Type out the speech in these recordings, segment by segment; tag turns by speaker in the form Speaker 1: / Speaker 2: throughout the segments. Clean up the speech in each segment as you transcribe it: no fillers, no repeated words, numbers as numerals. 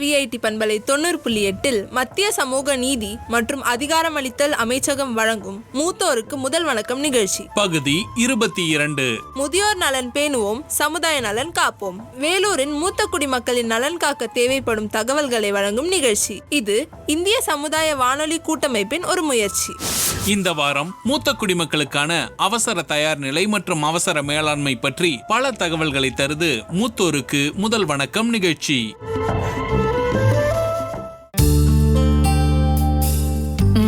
Speaker 1: VIT பண்பலை 90.8 மத்திய சமூக நீதி மற்றும் அதிகாரமளித்தல் அமைச்சகம் வழங்கும் மூத்தோருக்கு முதல் வணக்கம் நிகழ்ச்சி
Speaker 2: பகுதி 22.
Speaker 1: முதியோர் நலன் பேணுவோம், சமுதாய நலன் காப்போம். வேலூரின் மூத்த குடிமக்களின் நலன் காக்க தேவைப்படும் தகவல்களை வழங்கும் நிகழ்ச்சி. இது இந்திய சமுதாய வானொலி கூட்டமைப்பின் ஒரு முயற்சி.
Speaker 2: இந்த வாரம் மூத்த குடிமக்களுக்கான அவசர தயார் நிலை மற்றும் அவசர மேலாண்மை பற்றி பல தகவல்களை தருது மூத்தோருக்கு முதல் வணக்கம் நிகழ்ச்சி.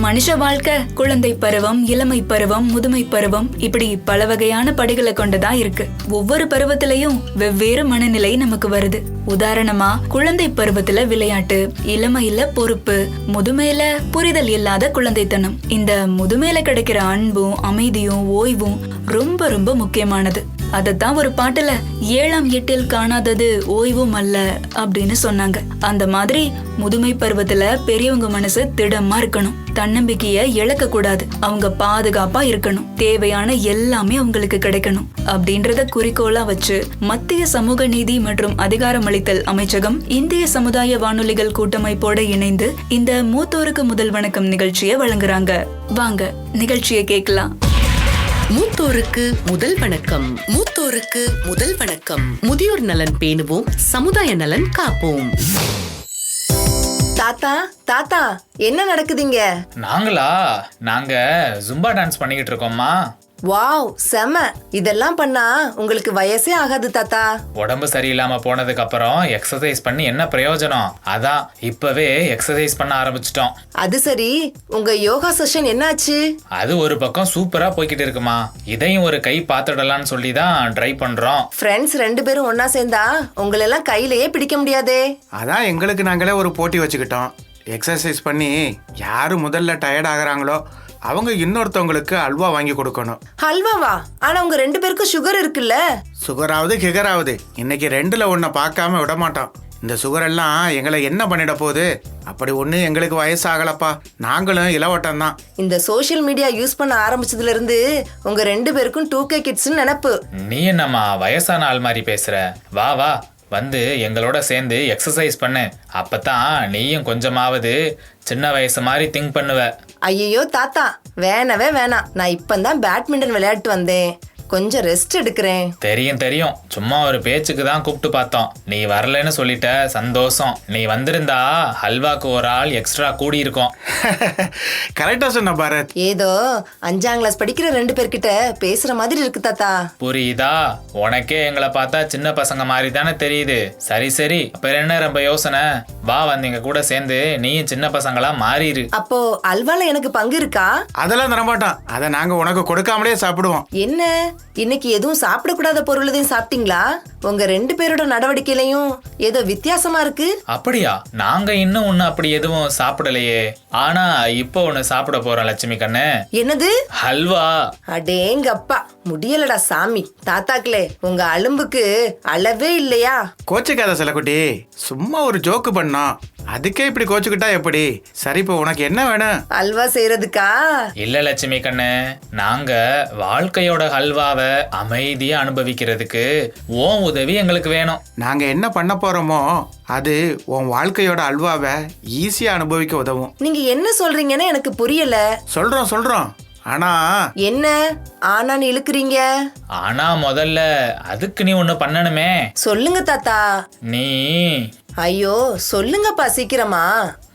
Speaker 3: மனுஷ வாழ்க்கை குழந்தை பருவம், இளமை பருவம், முதுமை பருவம், இப்படி பல வகையான படிகளை கொண்டதா இருக்கு. ஒவ்வொரு பருவத்திலையும் வெவ்வேறு மனநிலை நமக்கு வருது. உதாரணமா, குழந்தை பருவத்துல விளையாட்டு, இளமையில பொறுப்பு, முதுமையில புரிதல் இல்லாத குழந்தைத்தனம். இந்த முதுமையில கிடைக்கிற அன்பும் அமைதியும் ஓய்வும் ரொம்ப ரொம்ப முக்கியமானது. அதத்தான் ஒரு பாட்டுல 7ஆம் எட்டில் காணாதது ஓய்வும் அல்ல அப்படின்னு சொன்னாங்க. அந்த மாதிரி முதுமை பருவத்துல பெரியவங்க மனசு திடமா இருக்கணும், தன்னம்பிக்கைய இழக்க கூடாது, அவங்க பாதுகாப்பா இருக்கணும், தேவையான எல்லாமே அவங்களுக்கு கிடைக்கணும் அப்படின்றத குறிக்கோளா வச்சு மத்திய சமூக நீதி மற்றும் அதிகாரமளித்தல் அமைச்சகம் இந்திய சமுதாய வானொலிகள் கூட்டமைப்போட இணைந்து இந்த மூத்தோருக்கு முதல் வணக்கம் நிகழ்ச்சியை வழங்குறாங்க. வாங்க நிகழ்ச்சியை கேட்கலாம்.
Speaker 4: மூத்தோருக்கு முதல் வணக்கம். மூத்தோருக்கு முதல் வணக்கம். முதியோர் நலன் பேணுவோம், சமுதாய நலன் காப்போம்.
Speaker 5: தாத்தா தாத்தா, என்ன நடக்குதுங்க?
Speaker 6: நாங்க ஜும்பா டான்ஸ் பண்ணிக்கிட்டு இருக்கோம்மா.
Speaker 5: வாவ், செம. இதெல்லாம் பண்ணா உங்களுக்கு வயசே ஆகாது தாத்தா.
Speaker 6: உடம்பு சரியில்லாம போனதுக்கு அப்புறம் எக்ஸசைஸ் பண்ணி என்ன பிரயோஜனம்? அதான் இப்பவே எக்ஸசைஸ் பண்ண ஆரம்பிச்சிட்டோம்.
Speaker 5: அது சரி, உங்க யோகா செஷன் என்னாச்சு?
Speaker 6: அது ஒரு பக்கம் சூப்பரா போய்கிட்டு இருக்குமா. இதையும் ஒரு கை பாத்துடலாம்னு சொல்லி தான் ட்ரை பண்றோம்.
Speaker 5: ஃப்ரெண்ட்ஸ் 2 பேரும் ஒன்னா சேர்ந்தா உங்களெல்லாம் கையிலேயே பிடிக்க முடியாதே.
Speaker 7: அதான் எங்களுக்கு நாங்களே ஒரு போட்டி வச்சுக்கிட்டோம். எக்ஸசைஸ் பண்ணி யாரு முதல்ல டயர்ட் ஆகுறாங்களோ அவங்க இன்னொருத்தவங்களுக்கு அல்வா வாங்கி கொடுக்கணும்.
Speaker 5: ஹல்வாவா? ஆனா உங்க 2 பேருக்கும் சுகர் இருக்குல்ல.
Speaker 7: சுகராவது கிகராவது, இன்னைக்கு 2ல் 1 பார்க்காம விட மாட்டோம். இந்த சுகர் எல்லாம் எங்களை என்ன பண்ணிட போகுது? அப்படி ஒண்ணு எங்களுக்கு வயசாகலப்பா, நாங்களும் இளவட்டம் தான்.
Speaker 5: இந்த சோஷியல் மீடியா யூஸ் பண்ண ஆரம்பிச்சதுல இருந்து உங்க 2 பேருக்கும் 2K கிட்ஸ் நினைப்பு.
Speaker 6: நீ என்னம்மா வயசான ஆள் மாதிரி பேசுற? வா வா, வந்து எங்களோட சேர்ந்து எக்ஸசைஸ் பண்ணு. அப்பதான் நீயும் கொஞ்சமாவது சின்ன வயசு மாதிரி திங்க் பண்ணுவ.
Speaker 5: ஐயோ தாத்தா, வேணவே வேணாம். நான் இப்பதான் பேட்மிண்டன் விளையாட்டு வந்தேன், கொஞ்சம் ரெஸ்ட் எடுக்கிறேன்.
Speaker 6: தெரியும், சும்மா ஒரு பேச்சுக்கு தான் கூப்பிட்டு பார்த்தோம். நீ வரலன்னு சொல்லிட்ட, சந்தோஷம். நீ வந்திருந்தா ஹல்வாக்கு ஒரு ஆள் எக்ஸ்ட்ரா கூடி இருக்கும்.
Speaker 7: கரெக்டா சொன்ன பாரத்.
Speaker 5: ஏதோ 5ஆம் கிளாஸ் படிக்கிற 2 பேர்கிட்ட பேசுற மாதிரி இருக்கு தாத்தா.
Speaker 6: புரியுதா? உனக்கே எங்களை பார்த்தா சின்ன பசங்க மாதிரி தானே தெரியுது. சரி, அப்ப என்ன ரொம்ப யோசனை? வா, வந்து எங்க கூட சேர்ந்து நீயும் சின்ன பசங்களா மாறிடு.
Speaker 5: அப்போ அல்வால எனக்கு பங்கு இருக்கா?
Speaker 7: அதெல்லாம் தரமாட்டோம், அதை நாங்க உனக்கு கொடுக்காமலே சாப்பிடுவோம்.
Speaker 5: என்ன, இன்னைக்கு எதுவும் சாப்பிடக்கூடாத பொருள் எதையும் சாப்பிட்டீங்களா? உங்க 2 பேரோட நடவடிக்கையிலையும் ஏதோ வித்தியாசமா இருக்கு.
Speaker 6: அப்படியா? நாங்க இன்னும் ஒண்ணு அப்படி எதுவும் சாப்பிடலையே. ஆனா இப்போ ஒண்ணு சாப்பிட போறோம் லட்சுமி கண்ணு.
Speaker 5: என்னது?
Speaker 6: ஹல்வா.
Speaker 5: அடேங்கப்பா, முடியலடா சாமி. தாத்தாக்களே, உங்க அலும்புக்கு அளவே இல்லையா?
Speaker 7: கோச்சுக்காத செல்லக்குட்டி, சும்மா ஒரு ஜோக்கு பண்ணோம், அதுக்கே இப்படி கோச்சுக்கிட்டா எப்படி? சரி, இப்போ உனக்கு என்ன வேணும்?
Speaker 5: அல்வா செய்யறதுக்கா?
Speaker 6: இல்ல லட்சுமி கண்ணு, நாங்க வாழ்க்கையோட ஹல்வாவை அமைதியா அனுபவிக்கிறதுக்கு உன் உதவி எங்களுக்கு வேணும்.
Speaker 7: நாங்க என்ன பண்ண போறோமோ அது உன் வாழ்க்கையோட அல்வாவை ஈஸியா அனுபவிக்க உதவும்.
Speaker 5: நீங்க என்ன சொல்றீங்கன்னு எனக்கு புரியல.
Speaker 7: சொல்றோம், ஆனா
Speaker 5: என்ன ஆனான்னு இழுக்கிறீங்க?
Speaker 6: ஆனா முதல்ல அதுக்கு நீ ஒண்ணு பண்ணணுமே.
Speaker 5: சொல்லுங்க தாத்தா.
Speaker 6: நீ
Speaker 5: ஐயோ சொல்லுங்கப்பா சீக்கிரமா.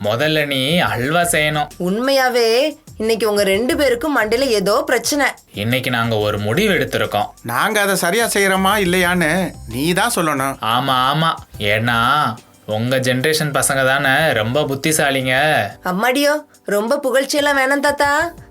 Speaker 6: முதல்ல நீ அல்வா செய்யணும்.
Speaker 5: உண்மையாவே இன்னைக்கு உங்க 2 பேருக்கும் மண்டையில ஏதோ பிரச்சனை.
Speaker 6: இன்னைக்கு நாங்க ஒரு முடிவு எடுத்திருக்கோம்.
Speaker 7: நாங்க அதை சரியா செய்யறோமா இல்லையான்னு நீ தான் சொல்லணும்.
Speaker 6: ஆமா, ஏன்னா உங்க ஜெனரேஷன் பசங்க தானே ரொம்ப புத்திசாலிங்க.
Speaker 5: அம்மாடியோ, ரொம்ப புகழ்ச்சியெல்லாம் வேணாம் தாத்தா,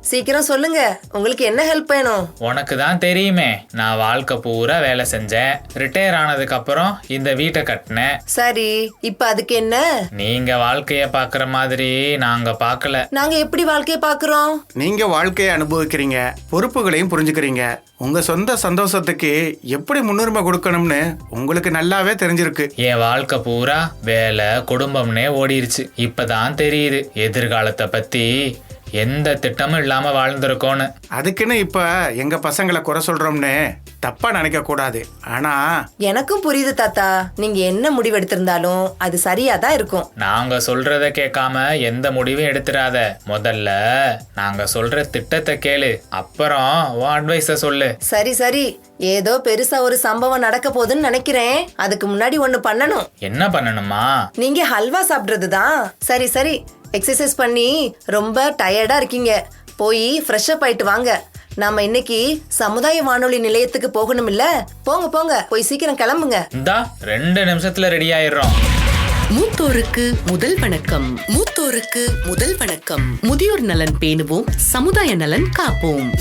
Speaker 5: சீக்கிரம் சொல்லுங்க, உங்களுக்கு என்ன ஹெல்ப் வேணும்?
Speaker 6: உனக்கு தான் தெரியுமே, நான் வாழ்க்கை பூரா வேலை செஞ்சேன். ரிட்டையர் ஆனதுக்கு அப்புறம் இந்த வீட்டை கட்டினேன்.
Speaker 5: சரி, இப்ப அதுக்கு என்ன?
Speaker 6: நீங்க வாழ்க்கைய பாக்குற மாதிரி நாங்க பாக்கல.
Speaker 5: நாங்க எப்படி வாழ்க்கைய பாக்குறோம்?
Speaker 7: நீங்க வாழ்க்கையை அனுபவிக்கிறீங்க, பொறுப்புகளையும் புரிஞ்சுக்கிறீங்க. உங்க சொந்த சந்தோஷத்துக்கு எப்படி முன்னுரிமை கொடுக்கணும்னு உங்களுக்கு நல்லாவே தெரிஞ்சிருக்கு.
Speaker 6: என் வாழ்க்கை பூரா வேலை குடும்பம்னே ஓடிருச்சு. இப்பதான் தெரியுது எதிர்காலத்தை பத்தி எந்த திட்டமும் இல்லாம வாழ்ந்திருக்கோன்னு.
Speaker 7: அதுக்குன்னு இப்ப எங்க பசங்களை குறை சொல்றோம்னு தப்பா நினைக்க கூடாது. ஆனா
Speaker 5: எனக்கும் புரியுது தாத்தா, நீங்க என்ன முடிவு எடுத்திருந்தாலும் அது சரியா தான் இருக்கும்.
Speaker 6: நாங்க சொல்றத கேட்காம எந்த முடிவும் எடுத்துறாத. முதல்ல நாங்க சொல்ற திட்டத்தை கேளு, அப்புறம் உன் அட்வைஸ சொல்லு.
Speaker 5: சரி சரி, ஏதோ பெருசா ஒரு சம்பவம் நடக்க போகுதுன்னு நினைக்கிறேன். அதுக்கு முன்னாடி ஒண்ணு பண்ணணும்.
Speaker 6: என்ன பண்ணணுமா?
Speaker 5: நீங்க ஹல்வா சாப்பிடுறது தான். சரி சரி, எக்ஸசைஸ் பண்ணி ரொம்ப டயர்டா இருக்கீங்க, போய் ஃப்ரெஷ் அப் ஆயிட்டு வாங்க. நாம இன்னைக்கு சமுதாய வானொலி நிலையத்துக்கு போகணும் இல்ல? போங்க போங்க, போய் சீக்கிரம் கிளம்புங்க.
Speaker 6: இந்தா 2 நிமிஷத்துல ரெடி ஆயிடுறோம்.
Speaker 4: மூத்தோருக்கு முதல் வணக்கம். மூத்தோருக்கு முதல் வணக்கம். முதியோர் நலன் பேணுவோம், சமுதாய நலன் காப்போம்.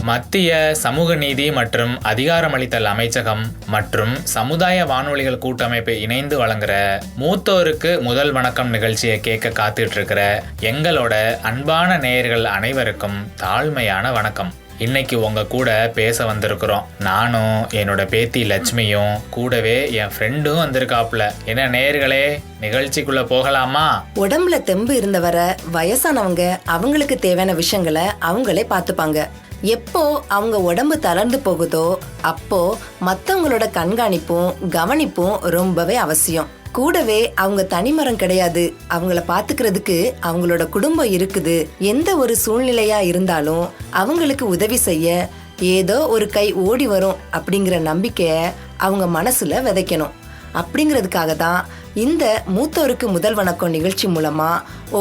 Speaker 6: மத்திய சமூக நீதி மற்றும் அதிகாரமளித்தல் அமைச்சகம் மற்றும் சமுதாய வானொலிகள் கூட்டமைப்பு இணைந்து வழங்குற மூத்தோருக்கு முதல் வணக்கம் நிகழ்ச்சியை கேட்க காத்துட்டு இருக்கிற எங்களோட அன்பான நேயர்கள் அனைவருக்கும் தாழ்மையான வணக்கம். இன்னைக்கு உங்க கூட பேச வந்திருக்கிறோம். நானும் என்னோட பேத்தி லட்சுமியும் கூடவே என் ஃப்ரெண்டும் வந்திருக்காப்புல. என்ன நேயர்களே, நிகழ்ச்சிக்குள்ள போகலாமா?
Speaker 5: உடம்புல தெம்பு இருந்தவரை வயசானவங்க அவங்களுக்கு தேவையான விஷயங்களை அவங்களே பார்த்துப்பாங்க. எப்போ அவங்க உடம்பு தளர்ந்து போகுதோ அப்போ மற்றவங்களோட கண்காணிப்பும் கவனிப்பும் ரொம்பவே அவசியம். கூடவே அவங்க தனிமரம் கிடையாது, அவங்கள பாத்துக்கிறதுக்கு அவங்களோட குடும்பம் இருக்குது. எந்த ஒரு சூழ்நிலையா இருந்தாலும் அவங்களுக்கு உதவி செய்ய ஏதோ ஒரு கை ஓடி வரும் அப்படிங்கிற நம்பிக்கைய அவங்க மனசுல விதைக்கணும். அப்படிங்கிறதுக்காக தான் இந்த மூத்தோருக்கு முதல் வணக்கம் நிகழ்ச்சி மூலமா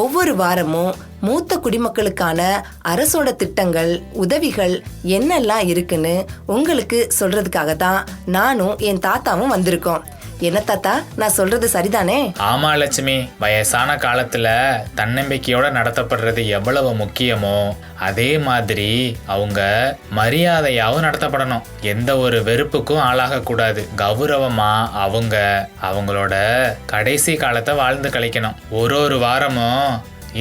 Speaker 5: ஒவ்வொரு வாரமும் மூத்த குடிமக்களுக்கான அரசோட திட்டங்கள் உதவிகள் என்னெல்லாம் இருக்குன்னு உங்களுக்கு சொல்றதுக்காக தான் நானும் என் தாத்தாவும் வந்திருக்கோம். என்ன தாத்தா, நான் சொல்றது சரிதானே?
Speaker 6: ஆமா லட்சுமி, வயசான காலத்துல தன்னம்பிக்கையோட நடத்தப்படுறது எவ்வளவு முக்கியமோ அதே மாதிரி அவங்க மரியாதையாவும் நடத்தப்படணும். எந்த ஒரு வெறுப்புக்கும் ஆளாக கூடாது. கௌரவமா அவங்களோட கடைசி காலத்தை வாழ்ந்து கழிக்கணும். ஒரு வாரமும்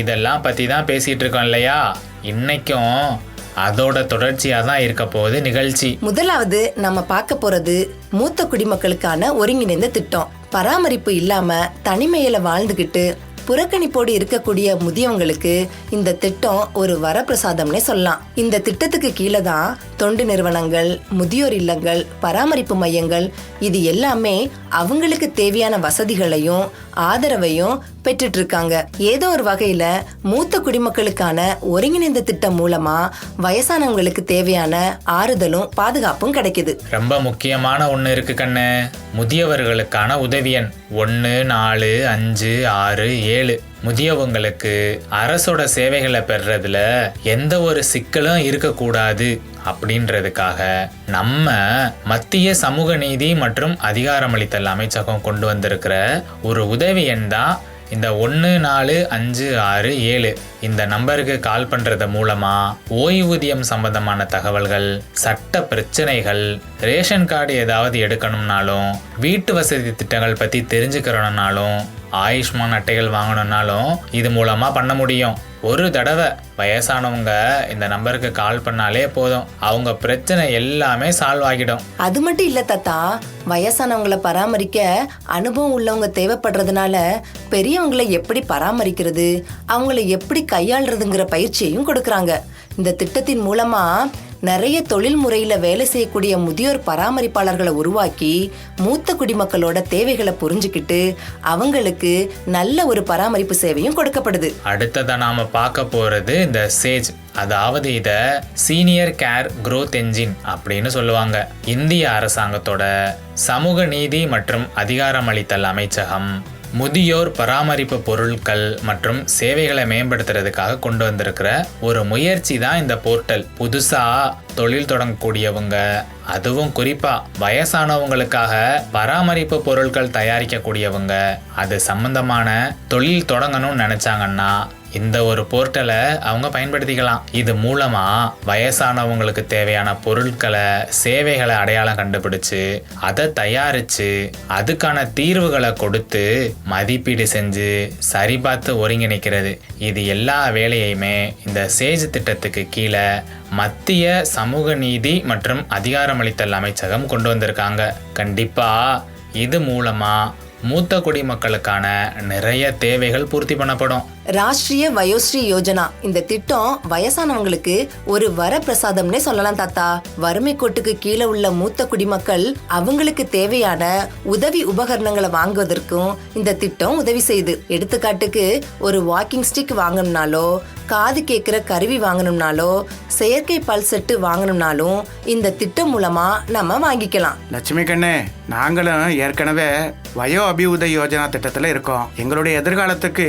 Speaker 6: இதெல்லாம் பத்தி தான் பேசிட்டு இருக்கோம் இல்லையா? இன்னைக்கும் அதோட தொடர்ச்சியா தான் இருக்க போகுது நிகழ்ச்சி.
Speaker 5: முதலாவது நம்ம பார்க்க போறது மூத்த குடிமக்களுக்கான ஒருங்கிணைந்த திட்டம். பராமரிப்பு இல்லாம தனிமையில வாழ்ந்துகிட்டு புறக்கணிப்போடு இருக்கக்கூடிய முதியவங்களுக்கு இந்த திட்டம் ஒரு வரப்பிரசாதம்னே சொல்லலாம். இந்த திட்டத்துக்கு கீழே தான் தொண்டு நிறுவனங்கள், முதியோர் இல்லங்கள், பராமரிப்பு மையங்கள் இது எல்லாமே அவங்களுக்கு தேவையான வசதிகளையும் ஆதரவையும் பெற்றுட்டு இருக்காங்க. ஏதோ ஒரு வகையில மூத்த குடிமக்களுக்கான ஒருங்கிணைந்த திட்டம் மூலமா வயசானவங்களுக்கு தேவையான ஆறுதலும் பாதுகாப்பும் கிடைக்குது.
Speaker 6: ரொம்ப முக்கியமான ஒண்ணு இருக்கு கண்ணு, முதியவர்களுக்கான உதவி எண் 1 4 5 6 7. முதியவங்களுக்கு அரசோட சேவைகளை பெறதுல எந்த ஒரு சிக்கலும் இருக்கக்கூடாது அப்படின்றதுக்காக நம்ம மத்திய சமூக நீதி மற்றும் அதிகாரமளித்தல் அமைச்சகம் கொண்டு வந்திருக்கிற ஒரு உதவி எண் தான் இந்த 1 4 5 6 7. இந்த நம்பருக்கு கால் பண்றது மூலமா ஓய்வூதியம் சம்பந்தமான தகவல்கள், சட்ட பிரச்சனைகள், ரேஷன் கார்டு ஏதாவது எடுக்கணும்னாலும், வீட்டு வசதி திட்டங்கள் பத்தி தெரிஞ்சுக்கிறோம்னாலும், ஆயுஷ்மான் அட்டைகள் வாங்கணும்னாலும் இது மூலமா பண்ண முடியும். ஒரு தடவை வயசானவங்க இந்த நம்பருக்கு கால் பண்ணாலே போதும், அவங்க பிரச்சனை எல்லாமே சால்வ் ஆகிடும்.
Speaker 5: அது மட்டும் இல்ல தாத்தா, வயசானவங்களை பராமரிக்க அனுபவம் உள்ளவங்க தேவைப்படுறதுனால பெரியவங்களை எப்படி பராமரிக்கிறது, அவங்கள எப்படி கையாளுறதுங்கிற பயிற்சியையும் கொடுக்கறாங்க. இந்த திட்டத்தின் மூலமா நிறைய தொழில் முறையில வேலை செய்யக்கூடிய முதியோர் பராமரிப்பாளர்களை உருவாக்கி மூத்த குடிமக்களோட தேவைகளை புரிஞ்சுக்கிட்டு அவங்களுக்கு நல்ல ஒரு பராமரிப்பு சேவையும் கொடுக்கப்படுது.
Speaker 6: அடுத்ததான் நாம பார்க்க போறது இந்த சேஜ், அதாவது இத சீனியர் கேர் growth என்ஜின் அப்படின்னு சொல்லுவாங்க. இந்திய அரசாங்கத்தோட சமூக நீதி மற்றும் அதிகாரமளித்தல் அமைச்சகம் முதியோர் பராமரிப்பு பொருட்கள் மற்றும் சேவைகளை மேம்படுத்துறதுக்காக கொண்டு வந்திருக்கிற ஒரு முயற்சி தான் இந்த போர்ட்டல். புதுசா தொழில் தொடங்கக்கூடியவங்க, அதுவும் குறிப்பா வயசானவங்களுக்காக பராமரிப்பு பொருட்கள் தயாரிக்கக்கூடியவங்க, அது சம்பந்தமான தொழில் தொடங்கணும்னு நினைச்சாங்கன்னா இந்த ஒரு போர்ட்டலை அவங்க பயன்படுத்திக்கலாம். இது மூலமா வயசானவங்களுக்கு தேவையான பொருட்களை, சேவைகளை அடையாளம் கண்டுபிடிச்சு அதை தயாரிச்சு அதுக்கான தீர்வுகளை கொடுத்து மதிப்பீடு செஞ்சு சரிபார்த்து ஒருங்கிணைக்கிறது. இது எல்லா வேலையுமே இந்த சேஜ் திட்டத்துக்கு கீழே மத்திய சமூக நீதி மற்றும் அதிகாரமளித்தல் அமைச்சகம் கொண்டு வந்திருக்காங்க. கண்டிப்பா இது மூலமா மூத்த குடிமக்களுக்கான நிறைய தேவைகள் பூர்த்தி பண்ணப்படும்.
Speaker 5: ராஷ்டிரிய வயோஸ்ரீ யோஜனா. இந்த திட்டம் வயசானவங்களுக்கு ஒரு வரப்பிரசாதம்னே சொல்லலாம் தாத்தா. வறுமை கோட்டுக்கு கீழே உள்ள மூத்த குடிமக்கள் அவங்களுக்கு தேவையான உதவி உபகரணங்களை வாங்குவதற்கும் இந்த திட்டம் உதவி செய்யுது. எடுத்துக்காட்டுக்கு ஒரு வாக்கிங் ஸ்டிக் வாங்கணும்னாலோ, காது கேட்கிற கருவி வாங்கணும்னாலோ, செயற்கை பல் செட்டு வாங்கணும்னாலும் இந்த திட்டம் மூலமா நம்ம வாங்கிக்கலாம்.
Speaker 7: லட்சுமி கண்ணு, நாங்களும் ஏற்கனவே வயோ அபியுதய யோஜனா திட்டத்துல இருக்கோம். எங்களுடைய எதிர்காலத்துக்கு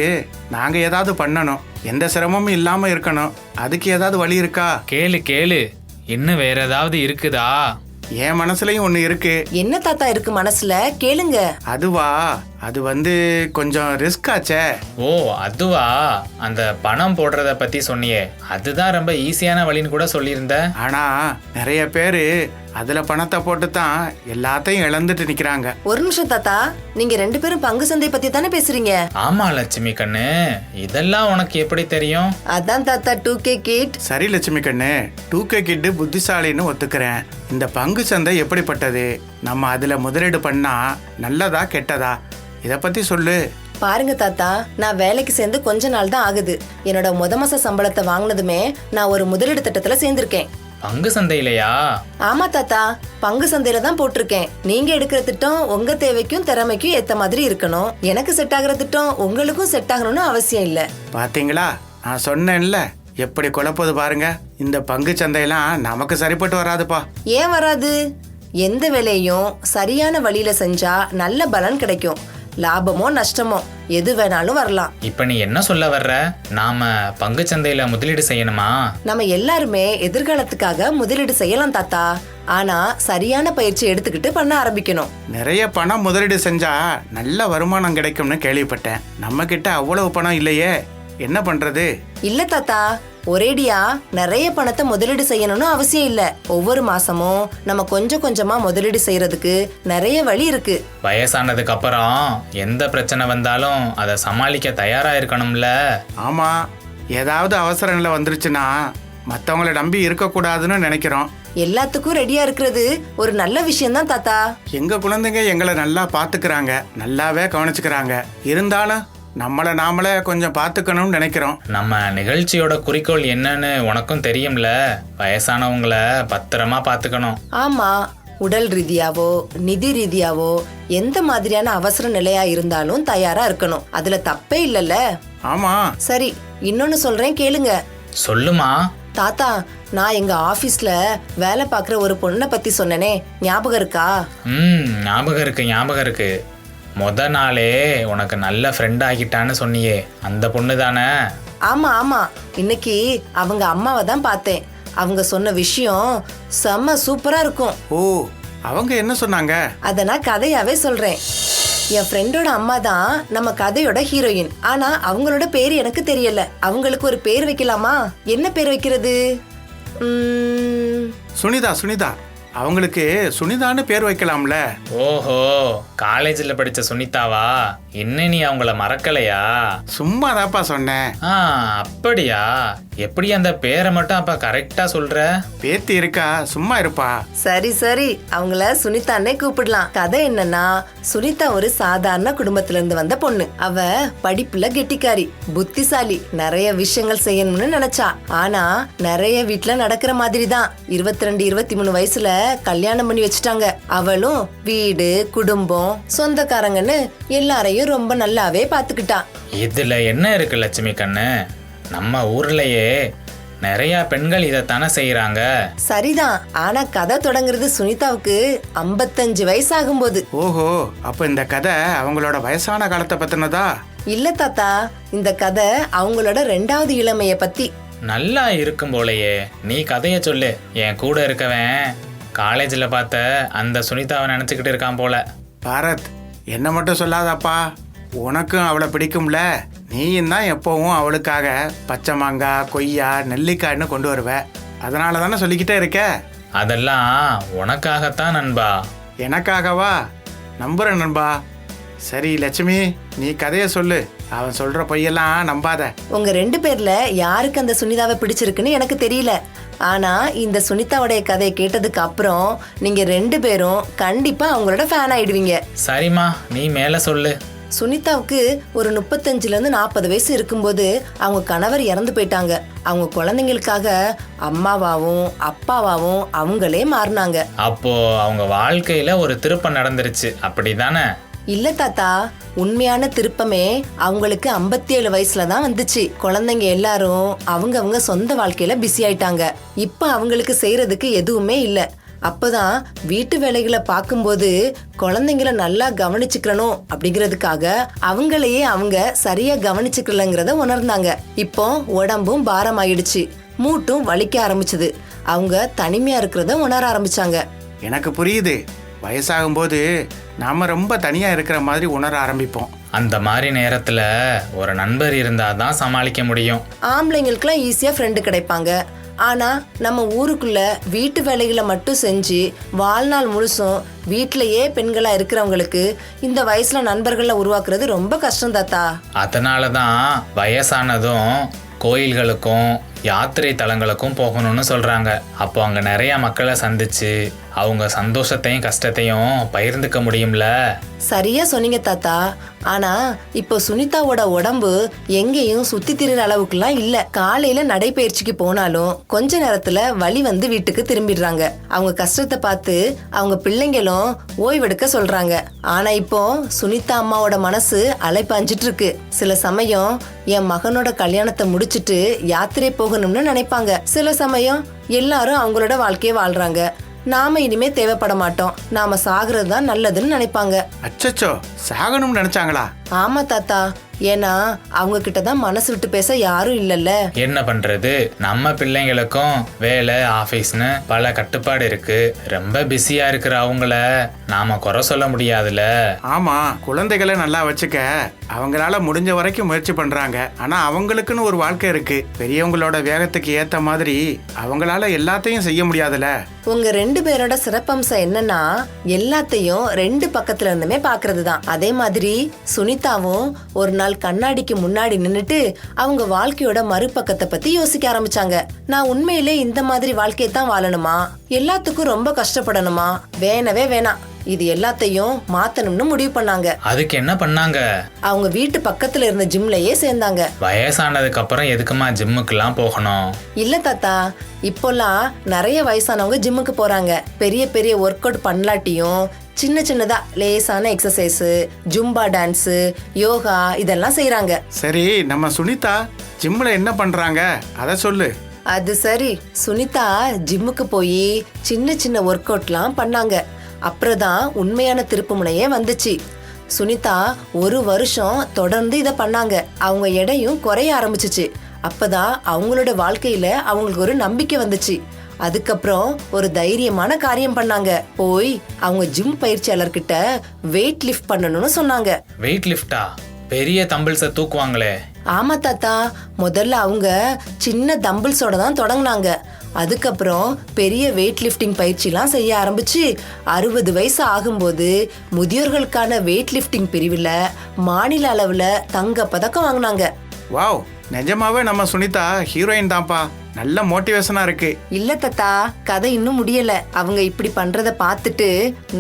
Speaker 7: நாங்க ஏதாவது பண்ணணும், எந்த சிரமமும் இல்லாம இருக்கணும். அதுக்கு ஏதாவது வழி இருக்கா?
Speaker 6: கேளு இன்னும் வேற ஏதாவது இருக்குதா?
Speaker 7: என் மனசுலயும் ஒண்ணு இருக்கு.
Speaker 5: என்ன தாத்தா இருக்கு மனசுல? கேளுங்க.
Speaker 7: அதுவா, அது கொஞ்சம் ரிஸ்க் ஆச்சே.
Speaker 6: ஓ அதுவா, அந்த பணம் போடுறத பத்தி சொன்னியே, அதுதான் ரொம்ப ஈஸியான வழின்னு கூட சொல்லியிருந்த.
Speaker 7: ஆனா நிறைய பேரு அதுல பணத்தை போட்டு தான் எல்லாத்தையும் இழந்துட்டு நிக்கிறாங்க.
Speaker 5: ஒரு நிமிஷம் தாத்தா, நீங்க 2 பேரும் பங்கு சந்தை பத்தி தானே பேசுறீங்க?
Speaker 6: ஆமா லட்சுமி கண்ணு, இதெல்லாம் உனக்கு எப்படி தெரியும்?
Speaker 5: அதான் தாத்தா 2K கிட்.
Speaker 7: சரி லட்சுமி கண்ணு, 2K கிட்டு புத்திசாலின்னு ஒத்துக்கிறேன். இந்த பங்கு சந்தை எப்படிப்பட்டது? நம்ம அதுல முதலீடு பண்ணா நல்லதா கெட்டதா? இத பத்தி சொல்லு.
Speaker 5: பாருங்க தாத்தா, நான் வேலைக்கு சேர்ந்து கொஞ்ச நாள் தான் ஆகுது. என்னோட மாச சம்பளத்தை வாங்கினதுமே நான் ஒரு முதலீடு திட்டத்துல சேர்ந்திருக்கேன்.
Speaker 6: பங்கு சந்தையிலையா?
Speaker 5: ஆமா தாத்தா, பங்கு சந்தையில தான் போட்டிருக்கேன். நீங்க எடுக்கிற திட்டம் உங்க தேவைக்கும் திறமைக்கும் ஏத்த மாதிரி இருக்கணும். எனக்கு செட் ஆகுற திட்டம் உங்களுக்கும் செட் ஆகணும்னு அவசியம் இல்ல.
Speaker 7: பாத்தீங்களா, நான் சொன்னேன்ல, எப்படி குழப்பது பாருங்க. இந்த பங்கு சந்தையெல்லாம் நமக்கு சரிப்பட்டு வராதுப்பா.
Speaker 5: ஏன் வராது? எந்த வேலையும் சரியான வழியில செஞ்சா நல்ல பலன் கிடைக்கும். லாபமோ நஷ்டமோ எது வேணாலும் வரலாம்.
Speaker 6: இப்ப நீ என்ன சொல்ல வர்ற? நாம பங்கு சந்தையில முதலீடு செய்யணுமா?
Speaker 5: நம்ம எல்லாருமே எதிர்காலத்துக்காக முதலீடு செய்யலாம் தாத்தா. ஆனா சரியான பயிற்சி எடுத்துக்கிட்டு பண்ண ஆரம்பிக்கணும்.
Speaker 7: நிறைய பணம் முதலீடு செஞ்சா நல்ல வருமானம் கிடைக்கும்னு கேள்விப்பட்டேன். நம்ம கிட்ட அவ்வளவு பணம் இல்லையே, என்ன பண்றது?
Speaker 5: இல்ல தாத்தா, ஒரேடியா நிறைய பணத்தை முதலீடு செய்யணும்னு அவசியம் இல்ல. ஒவ்வொரு மாசமும் நம்ம கொஞ்சம் கொஞ்சமா முதலீடு செய்யறதுக்கு நிறைய வழி இருக்கு.
Speaker 6: வயசானதுக்கு அப்புறம் எந்த பிரச்சனை வந்தாலும் அதை சமாளிக்க தயாரா இருக்கணும்ல.
Speaker 7: ஆமா, ஏதாவது அவசர நிலை வந்துருச்சுன்னா மத்தவங்கள நம்பி இருக்கக்கூடாதுன்னு நினைக்கிறோம்.
Speaker 5: எல்லாத்துக்கும் ரெடியா இருக்கிறது ஒரு நல்ல விஷயம் தான் தாத்தா.
Speaker 7: எங்க குழந்தைங்க எங்களை நல்லா பாத்துக்கிறாங்க, நல்லாவே கவனிச்சுக்கிறாங்க. இருந்தாலும் நம்மளை நாமளே கொஞ்சம் பார்த்துக்கணும்னு நினைக்கிறோம்.
Speaker 6: நம்ம நிகழ்ச்சியோட குறிக்கோள் என்னன்னு உனக்கும் தெரியும்ல, வயசானவங்கள பத்திரமா பார்த்துக்கணும்.
Speaker 5: ஆமா, உடல் ரீதியாவோ நிதி ரீதியாவோ எந்த மாதிரியான அவசர நிலையா இருந்தாலும் தயாரா இருக்கணும். அதுல தப்பே இல்லல்ல.
Speaker 7: ஆமா.
Speaker 5: சரி, இன்னொன்னு சொல்றேன் கேளுங்க.
Speaker 6: சொல்லுமா.
Speaker 5: தாத்தா, நான் எங்க ஆபீஸ்ல வேலை பார்க்குற ஒரு பொண்ணை பத்தி சொன்னனே, ஞாபகம் இருக்கா?
Speaker 6: ஞாபகம் இருக்கு. முத நாளே உனக்கு நல்ல ஃப்ரெண்ட் ஆகிட்டான்னு சொன்னியே, அந்த பொண்ணு தானே?
Speaker 5: ஆமா, இன்னைக்கு அவங்க அம்மாவை தான் பார்த்தேன். அவங்க சொன்ன விஷயம் செம்ம சூப்பரா இருக்கும்.
Speaker 7: ஓ, அவங்க என்ன சொன்னாங்க?
Speaker 5: அத நான் கதையாவே சொல்றேன். என் ஃப்ரெண்டோட அம்மா தான் நம்ம கதையோட ஹீரோயின். ஆனா அவங்களோட பேர் எனக்கு தெரியல. அவங்களுக்கு ஒரு பேர் வைக்கலாமா? என்ன பேர் வைக்கிறது?
Speaker 7: சுனிதா. அவங்களுக்கு சுனிதான்னு பேர் வைக்கலாம்ல.
Speaker 6: ஓஹோ, காலேஜ்ல படிச்ச சுனிதாவா? இன்னும் நீ அவங்கள மறக்கலையா?
Speaker 7: சும்மா தாப்பா சொன்னேன்.
Speaker 6: அப்படியா? எப்படி அந்த பேரை மட்டும் அப்ப கரெக்டா சொல்ற?
Speaker 7: பேத்தி இருக்கா, சும்மா இருப்பா.
Speaker 5: சரி, அவங்கள சுனிதான்னே கூப்பிடலாம். கதை என்னன்னா, சுனிதா ஒரு சாதாரண குடும்பத்துல இருந்து வந்த பொண்ணு. அவ படிப்புல கெட்டிக்காரி, புத்திசாலி, நிறைய விஷயங்கள் செய்யணும்னு நினைச்சா. ஆனா நிறைய வீட்டுல நடக்கிற மாதிரி தான் 22, 23 வயசுல கல்யாணம் பண்ணி வச்சுட்டாங்க. அவளும் வீடு, குடும்பம், சொந்தக்காரங்கன்னு எல்லாரையும் ரொம்ப நல்லாவே பாத்துக்கிட்டா.
Speaker 6: இதுல என்ன இருக்கு லட்சுமி கண்ணு? நம்ம ஊர்லயே நிறைய பெண்கள் இதைத்தானே செய்யறாங்க.
Speaker 5: சரிதான், ஆனா கதை தொடங்குறது சுனிதாவுக்கு 55 வயசு ஆகும்போது.
Speaker 7: ஓஹோ, அப்ப இந்த கதை அவங்களோட வயசான காலத்தை பத்தினதா?
Speaker 5: இல்ல தாத்தா, இந்த கதை அவங்களோட 2வது இளமைய பத்தி.
Speaker 6: நல்லா இருக்கும் போலயே, நீ கதைய சொல்லு. என் கூட இருக்கவன் காலேஜில் பார்த்த அந்த சுனிதாவை நினச்சிக்கிட்டு இருக்கான் போல.
Speaker 7: பாரத், என்ன மட்டும் சொல்லாதாப்பா, உனக்கும் அவளை பிடிக்கும்ல. நீயும் தான் எப்பவும் அவளுக்காக பச்சை மாங்காய், கொய்யா, நெல்லிக்காய்னு கொண்டு வருவ. அதனால தானே சொல்லிக்கிட்டே இருக்க.
Speaker 6: அதெல்லாம் உனக்காகத்தான் நண்பா.
Speaker 7: எனக்காகவா? நம்புறேன் நண்பா. சரி லட்சுமி, நீ கதைய சொல்லு. அவன் சொல்ற பொய்யெல்லாம் நம்பாத.
Speaker 5: உங்க 2 பேர்ல யாருக்கு அந்த சுனிதாவை பிடிச்சிருக்குன்னு எனக்கு தெரியல. ஆனா இந்த சுனிதாவுடைய கதையை கேட்டதுக்கு அப்புறம் நீங்க 2 பேரும் கண்டிப்பா அவங்களோட ஃபேன் ஆயிடுவீங்க.
Speaker 6: சரிம்மா, நீ மேல சொல்லு.
Speaker 5: சுனிதாவுக்கு ஒரு 35லேருந்து 40 வயசு இருக்கும்போது அவங்க கணவர் இறந்து போயிட்டாங்க. அவங்க குழந்தைங்களுக்காக அம்மாவாவும் அப்பாவாவும் அவங்களே மாறினாங்க.
Speaker 6: அப்போ அவங்க வாழ்க்கையில ஒரு திருப்பம் நடந்துருச்சு, அப்படிதானே?
Speaker 5: இல்ல தாத்தா, உண்மையான திருப்பமே அவங்களுக்கு 57 வயசுல தான் வந்துச்சு. குழந்தைங்க எல்லாரும் அவங்க சொந்த வாழ்க்கையில பிஸி ஆயிட்டாங்க. இப்ப அவங்களுக்கு செய்யறதுக்கு எதுவுமே இல்ல. அப்பதான் வீட்டு வேலைகளை பார்க்கும்போது குழந்தைங்கள நல்லா கவனிச்சுக்கணும் அப்படிங்கிறதுக்காக அவங்களையே அவங்க சரியா கவனிச்சுக்கலங்கிறத உணர்ந்தாங்க. இப்போ உடம்பும் பாரம் ஆயிடுச்சு, மூட்டும் வலிக்க ஆரம்பிச்சது. அவங்க தனிமையா இருக்கிறத உணர ஆரம்பிச்சாங்க.
Speaker 7: எனக்கு புரியுது. வயசாகும்போது நாம ரொம்ப தனியா இருக்கிற மாதிரி உணர ஆரம்பிப்போம்.
Speaker 6: அந்த மாதிரி நேரத்துல ஒரு நண்பர் இருந்தாதான் சமாளிக்க முடியும்.
Speaker 5: ஆம்பளைங்களுக்குலாம் ஈஸியா ஃப்ரெண்டு கிடைப்பாங்க. ஆனா நம்ம ஊருக்குள்ள வீட்டு வேலைகளை மட்டும் செஞ்சு வாழ்நாள் முழுசும் வீட்டிலேயே பெண்களா இருக்கிறவங்களுக்கு இந்த வயசுல நண்பர்களை உருவாக்குறது ரொம்ப கஷ்டம் தாத்தா.
Speaker 6: அதனாலதான் வயசானதும் கோயில்களுக்கும் யாத்திரை தலங்களுக்கும் போகணும்னு சொல்றாங்க. அப்போ அங்க நிறைய மக்களை சந்திச்சு அவங்க சந்தோஷத்தையும் கஷ்டத்தையும் பகிர்ந்துக்க முடியும்ல.
Speaker 5: சரியா சொன்னீங்க தாத்தா. ஆனா இப்போ சுனிதாவோட உடம்பு எங்கேயும் சுத்தி திரிற அளவுக்குலாம் இல்ல. காலையில நடைபயிற்சிக்கு போனாலும் கொஞ்ச நேரத்துல வலி வந்து வீட்டுக்கு திரும்பிடுறாங்க. அவங்க கஷ்டத்தை பார்த்து அவங்க பிள்ளைங்களும் ஓய்வெடுக்க சொல்றாங்க. ஆனா இப்போ சுனிதா அம்மாவோட மனசு அலைப்பாஞ்சிட்டு இருக்கு. சில சமயம் என் மகனோட கல்யாணத்தை முடிச்சிட்டு யாத்திரை போகணும்னு நினைப்பாங்க. சில சமயம் எல்லாரும் அவங்களோட வாழ்க்கையை வாழ்றாங்க. நாம இனிமே தேவைப்பட மாட்டோம், நாம சாகுறது தான் நல்லதுன்னு நினைப்பாங்க.
Speaker 7: அச்சச்சோ, சாகணும்னு நினைச்சாங்களா?
Speaker 5: ஆமா தாத்தா, ஏன்னா அவங்க கிட்ட தான் மனசு விட்டு பேச யாரும் இல்லல்ல.
Speaker 6: என்ன பண்றது, நம்ம பிள்ளைங்களுக்கும் வேலை ஆபீஸ்னு பல கட்டுப்பாடு இருக்கு. ரொம்ப பிஸியா இருக்கிற அவங்கள நாம குறை சொல்ல முடியாதுல.
Speaker 7: ஆமா, குழந்தைகளை நல்லா வச்சுக்க அவங்களால முடிஞ்ச வரைக்கும் முயற்சி பண்றாங்க. ஆனா அவங்களுக்குன்னு ஒரு வாழ்க்கை இருக்கு. பெரியவங்களோட வேகத்துக்கு ஏத்த மாதிரி அவங்களால எல்லாத்தையும் செய்ய முடியாதுல.
Speaker 5: உங்க 2 பேரோட சிறப்பம்சம் என்னன்னா எல்லாத்தையும் 2 பக்கத்துல இருந்துமே பாக்குறது தான். அதே மாதிரி சுனிதாவும் ஒரு நாள் கண்ணாடிக்கு முன்னாடி நின்னுட்டு அவங்க வாழ்க்கையோட மறுபக்கத்தை பத்தி யோசிக்க ஆரம்பிச்சாங்க. நான் உண்மையிலே இந்த மாதிரி வாழ்க்கையை தான் வாழணுமா, எல்லாத்துக்கும் ரொம்ப கஷ்டப்படணுமா, வேணவே வேணாம், இது எல்லாத்தையும் மாத்தணும்னு முடிவு பண்ணாங்க.
Speaker 6: அதுக்கு என்ன பண்ணாங்க?
Speaker 5: அவங்க வீட்டு பக்கத்துல இருந்த ஜிம்லயே சேர்ந்தாங்க.
Speaker 6: வயசானதுக்கு அப்புறம் எதுக்குமா ஜிம்முக்கெல்லாம் போகணும்?
Speaker 5: இல்ல தாத்தா, இப்போல்லாம் நிறைய வயசானவங்க ஜிம்முக்கு போறாங்க. பெரிய பெரிய ஒர்க் அவுட் பண்ணலாட்டியும் சின்ன சின்னதா லேசான எக்ஸசைஸ், ஜும்பா டான்ஸ், யோகா இதெல்லாம் செய்யறாங்க.
Speaker 7: சரி, நம்ம சுனிதா ஜிம்ல என்ன பண்றாங்க அத சொல்லு.
Speaker 5: அது சரி, சுனிதா ஜிம்முக்கு போய் சின்ன சின்ன ஒர்க் அவுட்லாம் பண்ணாங்க. அப்புறம் தான் உண்மையான திருப்புமுனையே வந்துச்சு. சுனிதா 1 வருஷம் தொடர்ந்து இதை பண்ணாங்க. அவங்க எடையும் குறைய ஆரம்பிச்சிச்சு. அப்பதான் அவங்களோட வாழ்க்கையில அவங்களுக்கு ஒரு நம்பிக்கை வந்துச்சு. அதுக்கப்புறம் ஒரு தைரியமான காரியம் பண்ணாங்க. போய் அவங்க ஜிம் பயிற்சியாளர்கிட்ட வெயிட் லிஃப்ட் பண்ணணும்னு சொன்னாங்க.
Speaker 6: வெயிட் லிஃப்டா? பெரிய தம்பிள்ஸை தூக்குவாங்களே.
Speaker 5: ஆமா தாத்தா, முதல்ல அவங்க சின்ன தம்பிள்ஸோட தான் தொடங்கினாங்க. அதுக்கப்புறம் பெரிய வெயிட் லிஃப்டிங் பயிற்சிலாம் செய்ய ஆரம்பிச்சு 60 வயசு ஆகும்போது முதியோர்களுக்கான வெயிட் லிஃப்டிங் பிரிவில் மாநில அளவில் தங்க பதக்கம் வாங்கினாங்க.
Speaker 7: வாவ், நிஜமாவே நம்ம சுனிதா ஹீரோயின் தான்ப்பா. நல்ல மோட்டிவேஷனா இருக்கு.
Speaker 5: இல்ல தாத்தா, கதை இன்னும் முடியல. அவங்க இப்படி பண்றத பார்த்துட்டு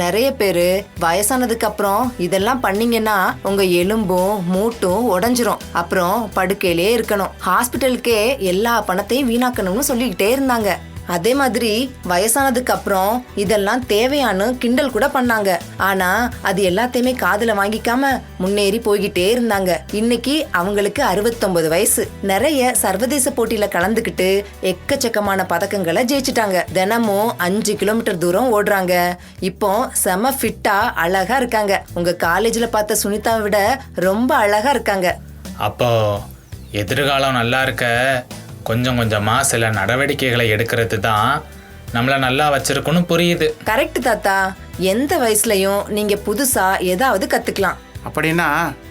Speaker 5: நிறைய பேரு வயசானதுக்கு அப்புறம் இதெல்லாம் பண்ணீங்கன்னா உங்க எலும்பும் மூட்டும் உடைஞ்சிரும், அப்புறம் படுக்கையிலே இருக்கணும், ஹாஸ்பிட்டலுக்கே எல்லா பணத்தையும் வீணாக்கணும்னு சொல்லிக்கிட்டே இருந்தாங்க. அதே மாதிரி வயசானதுக்கு அப்புறம் இதெல்லாம் தேவையான கிண்டல் கூட பண்ணாங்க. ஆனா அது எல்லாத்தையுமே காதுல வாங்கிக்காம முன்னேறி போய்கிட்டே இருந்தாங்க. இன்னைக்கு அவங்களுக்கு 69 வயசு. நிறைய சர்வதேச போட்டியில கலந்துக்கிட்டு எக்கச்சக்கமான பதக்கங்களை ஜெயிச்சிட்டாங்க. தினமும் 5 கிலோமீட்டர் தூரம் ஓடுறாங்க. இப்போ செம ஃபிட்டா அழகா இருக்காங்க. உங்க காலேஜ்ல பார்த்த சுனிதாவை விட ரொம்ப அழகா இருக்காங்க.
Speaker 6: அப்போ எதிர்காலம் நல்லா இருக்க கொஞ்சம் கொஞ்சமா சில நடவடிக்கைகளை எடுக்கிறது தான் நம்மளை நல்லா வச்சிருக்கணும், புரியுது?
Speaker 5: கரெக்ட் தாத்தா, எந்த வயசுலயும் நீங்க புதுசா ஏதாவது கத்துக்கலாம்.
Speaker 7: அப்படின்னா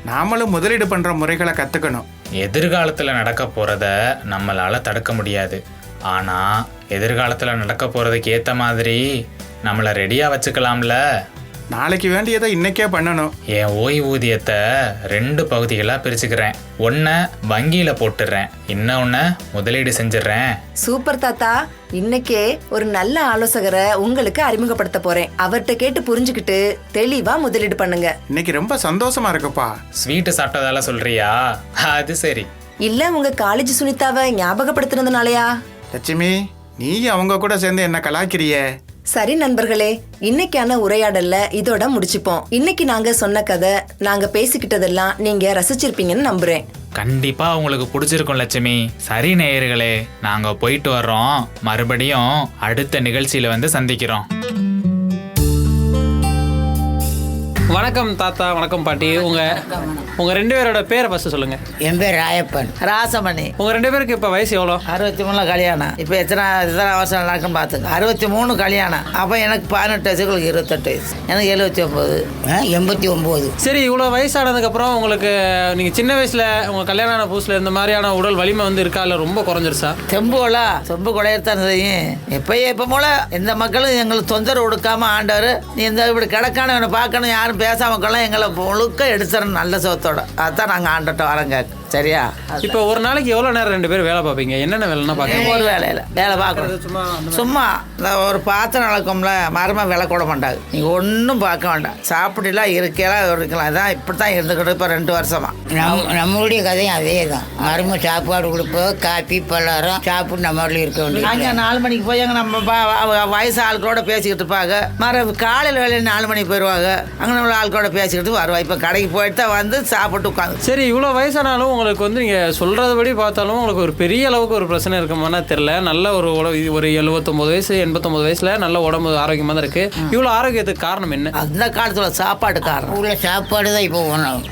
Speaker 7: நாமளும் முதலீடு பண்ற முறைகளை கத்துக்கணும்.
Speaker 6: எதிர்காலத்தில் நடக்க போகிறத நம்மளால் தடுக்க முடியாது. ஆனால் எதிர்காலத்தில் நடக்க போகிறதுக்கு ஏற்ற மாதிரி நம்மளை ரெடியாக வச்சுக்கலாம்ல.
Speaker 7: நாளைக்கு வேண்டியதை இன்னைக்கே பண்ணணும்.
Speaker 6: என் ஓய்வூதியத்தை 2 பகுதிகளாக பிரிச்சுக்கிறேன். ஒன்றை வங்கியில் போட்டுடுறேன், இன்னொன்று முதலீடு செஞ்சிடுறேன்.
Speaker 5: சூப்பர் தாத்தா. இன்னைக்கே ஒரு நல்ல ஆலோசகரை உங்களுக்கு அறிமுகப்படுத்த போறேன். அவர்கிட்ட கேட்டு புரிஞ்சுக்கிட்டு தெளிவா முதலீடு பண்ணுங்க.
Speaker 7: இன்னைக்கு ரொம்ப சந்தோஷமா இருக்குப்பா.
Speaker 6: ஸ்வீட்டு சாப்பிட்டதால சொல்றியா? அது சரி.
Speaker 5: இல்ல உங்க காலேஜ் சுனிதாவை ஞாபகப்படுத்துனதுனாலயா?
Speaker 7: லட்சுமி, நீ அவங்க கூட சேர்ந்து என்ன கலாய்க்கிறியே?
Speaker 5: சரி நண்பர்களே, இன்னைக்கான உரையாடல்ல இதோட முடிச்சுப்போம். இன்னைக்கு நாங்க சொன்ன கதை, நாங்க பேசிக்கிட்டதெல்லாம் நீங்க ரசிச்சிருப்பீங்கன்னு நம்புறேன்.
Speaker 6: கண்டிப்பா உங்களுக்கு பிடிச்சிருக்கும் லட்சுமி. சரி நேயர்களே, நாங்க போயிட்டு வர்றோம். மறுபடியும் அடுத்த நிகழ்ச்சியில வந்து சந்திக்கிறோம்.
Speaker 8: வணக்கம் தாத்தா, வணக்கம் பாட்டி. உங்க 2 பேரோட பேரை ஃபர்ஸ்ட் சொல்லுங்க.
Speaker 9: என் பேர் ராயப்பன். ராசமணி.
Speaker 8: உங்க 2 பேருக்கு இப்ப வயசு எவ்வளோ?
Speaker 9: 63 கல்யாணம். இப்போ எத்தனை வருஷம் நடக்குன்னு பார்த்துங்க. 63 கல்யாணம். அப்போ எனக்கு 18 வயசு, உங்களுக்கு 28 வயசு, எனக்கு 79. 89.
Speaker 8: சரி, இவ்வளோ வயசானதுக்கு அப்புறம் உங்களுக்கு நீங்க சின்ன வயசுல உங்க கல்யாணம் ஆன புதுசுல இந்த மாதிரியான உடல் வலிமை வந்து இருக்கா, இல்லை ரொம்ப குறைஞ்சிருச்சா?
Speaker 9: செம்பு குடையத்தான் செய்யும். எப்போ போல எந்த மக்களும் எங்களுக்கு தொந்தரவு கொடுக்காம ஆண்டவர், நீ இந்த இப்படி கிடக்கான இவனை பார்க்கணும், யாரும் பேசாம கொள்ளலாம், எங்களை முழுக்க எடுத்துறணும் நல்ல சோத்தோட. அதான் நாங்கள் ஆண்டட்ட வரங்க. சரியா?
Speaker 8: இப்போ ஒரு நாளைக்கு எவ்வளோ நேரம் 2 பேரும் வேலை பார்ப்பீங்க? என்னென்ன வேலைன்னா பார்க்க?
Speaker 9: ஒரு வேலையில் வேலை பார்க்கணும். சும்மா இந்த ஒரு பாத்திரம் நடக்கும்ல, மரமாக விலை கூட மாட்டாங்க. நீங்கள் ஒன்றும் பார்க்க வேண்டாம். சாப்பிடலாம், இருக்கலாம். இதான் இப்படி தான் இருந்துக்கிட்டு இப்போ 2 வருஷமா.
Speaker 10: நம்மளுடைய கதையும் அதே தான். மரும சாப்பாடு கொடுப்போம், காப்பி பலகாரம் சாப்பிட்டு நம்ம இருக்க வேண்டியது.
Speaker 9: அங்கே 4 மணிக்கு போய் அங்கே நம்ம வயசு ஆட்களோட பேசிக்கிட்டு இருப்பாங்க. காலையில் வேலையில் 4 மணிக்கு போயிடுவாங்க. அங்கே உள்ள ஆட்களோட பேசிக்கிட்டு வருவா. இப்போ கடைக்கு போயிட்டு தான் வந்து சாப்பிட்டு உட்காந்து.
Speaker 8: சரி, இவ்வளோ வயசானாலும் உங்களுக்கு வந்து நீங்கள் சொல்கிறதுபடி பார்த்தாலும் உங்களுக்கு ஒரு பெரிய அளவுக்கு ஒரு பிரச்சனை இருக்குமானா தெரியல. நல்ல ஒரு 79 வயசு 89 வயசில் நல்ல உடம்பு ஆரோக்கியமாக தான் இருக்குது. இவ்வளோ ஆரோக்கியத்துக்கு காரணம் என்ன?
Speaker 9: அந்த காலத்தில் சாப்பாடு காரணம்.
Speaker 10: உள்ள சாப்பாடு தான் இப்போ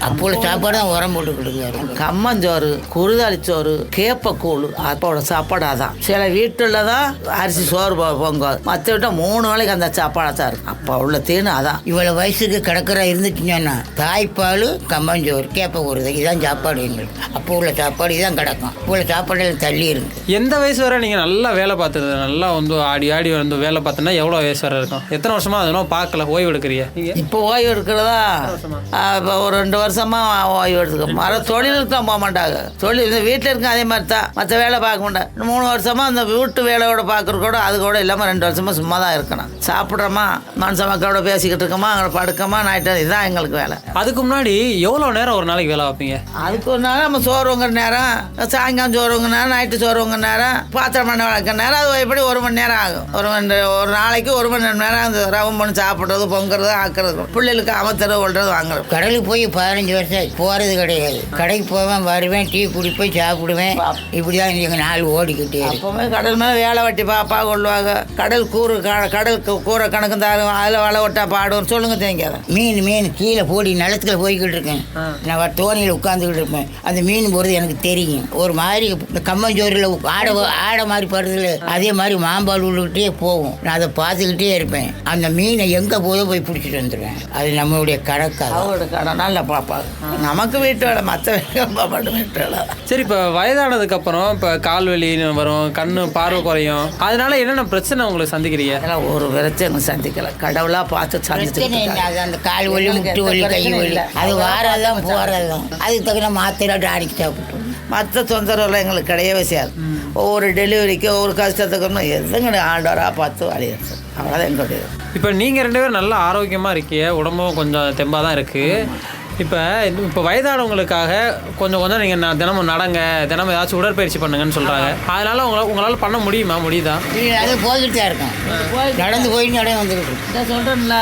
Speaker 10: அப்போ உள்ள சாப்பாடு தான் உரம் போட்டு கொடுக்குறாரு.
Speaker 9: கம்மஞ்சோறு, குருதாளி சோறு, கேப்பக்கூழ், அப்போட சாப்பாடு அதான். சில வீட்டில் தான் அரிசி சோறு பொங்க, மற்ற வீட்டில் 3 வேளைக்கு அந்த சாப்பாடாக தான் இருக்கும். அப்போ உள்ள தேனு அதான்.
Speaker 10: இவ்வளோ வயசுக்கு கிடக்கிற இருந்துச்சுன்னா தாய்ப்பால், கம்பஞ்சோறு, கேப்பக்கூறு இதான் சாப்பாடு எங்களுக்கு. அப்போ உள்ள சாப்பாடு இதான் கிடக்கும். இப்போ உள்ள சாப்பாடு தள்ளி இருக்கு.
Speaker 8: எந்த வயசு வரை நீங்கள் நல்லா வேலை பார்த்தது, நல்லா வந்து ஆடி வந்து வேலை பார்த்தோன்னா எவ்வளோ வயசு வரை இருக்கும்? எத்தனை வருஷமா அதெல்லாம் பார்க்கல, ஓய்வு எடுக்கிறியா?
Speaker 9: இப்போ ஓய்வு எடுக்கிறதா? இப்போ ஒரு 2 வருஷமா ஓய்வு எடுத்துக்க. தொழிலுக்கு தான் போக மாட்டாங்க. தொழில் வீட்டில் இருக்க அதே மாதிரி தான், மற்ற வேலை பார்க்க மாட்டாங்க. 3 வருஷமா அந்த வீட்டு வேலையோட பார்க்குற கூட அது கூட இல்லாமல் 2 வருஷமா சும்மா தான் இருக்கணும். சாப்பிட்றோமா, மனுஷ மக்களோட பேசிக்கிட்டு இருக்கோமா, அங்கே படுக்கமா, நைட்டு, இதுதான் எங்களுக்கு வேலை.
Speaker 8: அதுக்கு முன்னாடி எவ்வளோ நேரம் ஒரு நாளைக்கு வேலை வைப்பீங்க?
Speaker 9: அதுக்கு ஒரு நாள் நம்ம சோறுங்கிற நேரம், சாயங்காலம் சோறுங்க நேரம், நைட்டு சோறுங்க நேரம், பாத்திரம் பண்ண வளர்க்குற நேரம், அது எப்படி 1 மணி நேரம் ஆகும். ஒரு நாளைக்கு 1 மணி நேரம் அந்த ரவம் பண்ணி சாப்பிட்றது, பொங்குறது, ஆக்குறது, பிள்ளைகளுக்கு அமர்த்துறது, கொள்றது, வாங்குறது.
Speaker 10: கடலுக்கு போய் 15 வருஷம் போகிறது கிடையாது. கடைக்கு போவேன், வருவேன், டீ குடிப்பேன், சாப்பிடுவேன். இப்படிதான் எங்கள் நாள் ஓடிக்கிட்டே.
Speaker 9: அப்போவுமே கடல் மேலே வேலை வெட்டி பாப்பா கொள்வாங்க. கடல் கூரை கணக்கு தாரும், அதில் வலை ஒட்டா பாடும். சொல்லுங்க தெரியாத
Speaker 10: மீன் கீழே போடி நிலத்துல போய்கிட்டு இருக்கேன். நான் தோணியில் உட்காந்துக்கிட்டு இருப்பேன். அந்த மீன் போகிறது எனக்கு தெரியும். ஒரு மாதிரி இந்த கம்மஞ்சோரில் ஆடை மாதிரி படுறதுல அதே மாதிரி மாம்பால் உள்ளுக்கிட்டே போகும். நான் அதை பார்த்துக்கிட்டே இருப்பேன். அந்த மீனை எங்கே போதோ போய் பிடிச்சிட்டு வந்துடுவேன். அது நம்மளுடைய கணக்கு.
Speaker 9: அவரோட கடை நல்லா பார்ப்பாங்க. நமக்கு வீட்டு வேலை, மற்ற வேலை வீட்டு வேலை.
Speaker 8: சரி, இப்போ வயதானதுக்கு அப்புறம் இப்போ கால் வலி வரும், கண்ணு பார்வை குறையும், அதனால என்னென்ன பிரச்சனை உங்களுக்கு சந்திக்கிறீங்க?
Speaker 9: அதெல்லாம் ஒரு பிரச்சனை சந்திக்கல. கடவுளாக பார்த்து சந்திச்சு
Speaker 10: அந்த கால் வலி, முட்டு வலி, கை வலி அது வாரதான் போகிறதான். அதுக்கு தகுந்த மாத்திரை டானிக்கு சாப்பிட்டு.
Speaker 9: மற்ற தொந்தரவுலாம் எங்களுக்கு கிடையவே செய்யாது. ஒவ்வொரு டெலிவரிக்கு ஒவ்வொரு கஷ்டத்துக்கு எதுங்க ஆண்டவராக பார்த்து வழியிடுச்சு. அவ்வளோதான் எங்களுடைய.
Speaker 8: இப்போ நீங்கள் 2 பேரும் நல்லா ஆரோக்கியமாக இருக்கீங்க, உடம்பும் கொஞ்சம் தெம்பாக தான் இருக்குது. இப்போ வயதானவங்களுக்காக கொஞ்சம் நீங்கள் தினமும் நடங்க, தினமும் ஏதாச்சும் உடற்பயிற்சி பண்ணுங்கன்னு சொல்கிறாங்க. அதனால் உங்களால் பண்ண முடியுதா?
Speaker 10: அது போய்கிட்டு தான் இருக்கும். நடந்து போய் நடந்து வந்துக்கிட்டு
Speaker 9: நான் சொல்கிறேன்ல,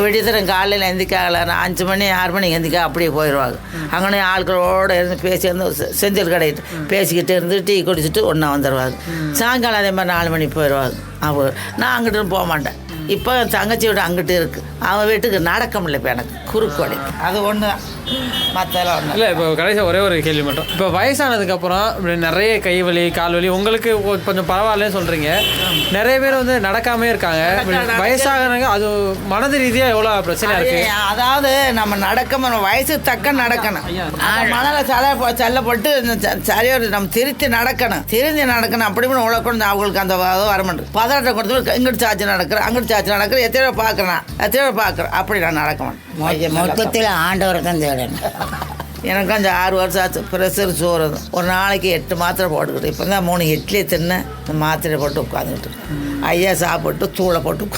Speaker 9: விடியத்தில் காலையில் எந்திக்காகல, நான் 5 மணி 6 மணிக்கு எந்திக்கா அப்படியே போயிடுவாங்க. அங்கே ஆட்களோடு இருந்து பேசி வந்து செஞ்சல் கடையிட்டு பேசிக்கிட்டு இருந்து டீ குடிச்சிட்டு ஒன்றா வந்துடுவாங்க. சாயங்காலம் அதே மாதிரி 4 மணிக்கு போயிடுவாங்க. நான் அங்கிட்டு போக மாட்டேன். இப்போ தங்கச்சி வீடு அங்கிட்டு இருக்குது. அவன் வீட்டுக்கு நடக்க முடியல. இப்போ எனக்கு குறுக்கு வலி அது ஒன்று தான். மற்றெல்லாம் ஒன்றும்
Speaker 8: இல்லை இப்போ கடைசியாக ஒரே ஒரு கேள்வி மட்டும். இப்போ வயசானதுக்கப்புறம் இப்படி நிறைய கை வலி கால் வலி உங்களுக்கு கொஞ்சம் பரவாயில்லன்னு சொல்கிறீங்க. நிறைய பேர் வந்து நடக்காமே இருக்காங்க. வயசாகிறவங்க அது மனது ரீதியாக எவ்வளோ பிரச்சனையாக இருக்குது?
Speaker 9: அதாவது நம்ம நடக்கணும், வயசுக்கு தக்க நடக்கணும். மணலை செல்ல போட்டு சரியாக நம்ம திருத்தி நடக்கணும், அப்படி உழக்கணும். அவங்களுக்கு அந்த வரமாட்டேன் பதட்டம் கொடுத்து இங்கிட்டு சார்ஜ் நடக்கிறேன், அங்கிட்டு சார்ஜ் நடக்கிறேன், எத்தனை பார்க்குறேன் அப்படி நான் நடக்க மாட்டேன்.
Speaker 10: மொத்தத்தில் ஆண்டவரை தான் தேடணும்.
Speaker 9: எனக்கு அந்த 6 வருஷம் ஆச்சு. ப்ரெஷர் சோறு ஒரு நாளைக்கு 8 மாத்திரை போட்டுக்கிட்டு இப்போ தான் 3 இட்லி தின்னு மாத்திரை போட்டு உட்காந்துக்கிட்டு ஐயா சாப்பிட்டு தூளை போட்டு